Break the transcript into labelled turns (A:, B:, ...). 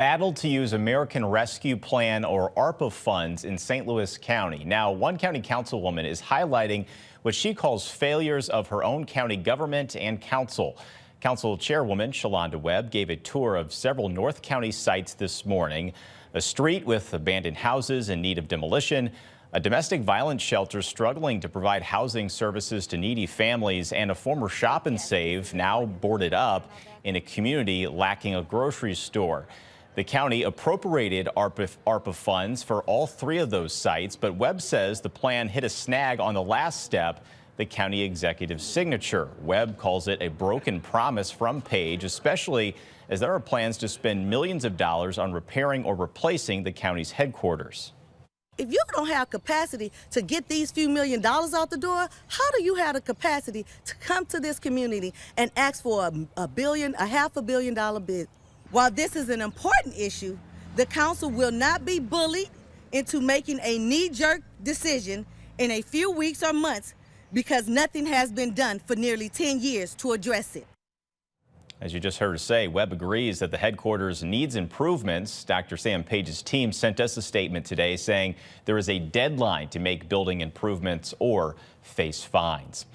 A: Battled to use American Rescue Plan or ARPA funds in St. Louis County. Now, one county councilwoman is highlighting what she calls failures of her own county government and council. Council Chairwoman Shalonda Webb gave a tour of several North County sites this morning. A street with abandoned houses in need of demolition, a domestic violence shelter struggling to provide housing services to needy families, and a former Shop and Save now boarded up in a community lacking a grocery store. The county appropriated ARPA funds for all three of those sites, but Webb says the plan hit a snag on the last step, the county executive's signature. Webb calls it a broken promise from Page, especially as there are plans to spend millions of dollars on repairing or replacing the county's headquarters.
B: If you don't have capacity to get these few $1 million out the door, how do you have the capacity to come to this community and ask for a $500 million bid? While this is an important issue, the council will not be bullied into making a knee-jerk decision in a few weeks or months because nothing has been done for nearly 10 years to address it.
A: As you just heard her say, Webb agrees that the headquarters needs improvements. Dr. Sam Page's team sent us a statement today saying there is a deadline to make building improvements or face fines.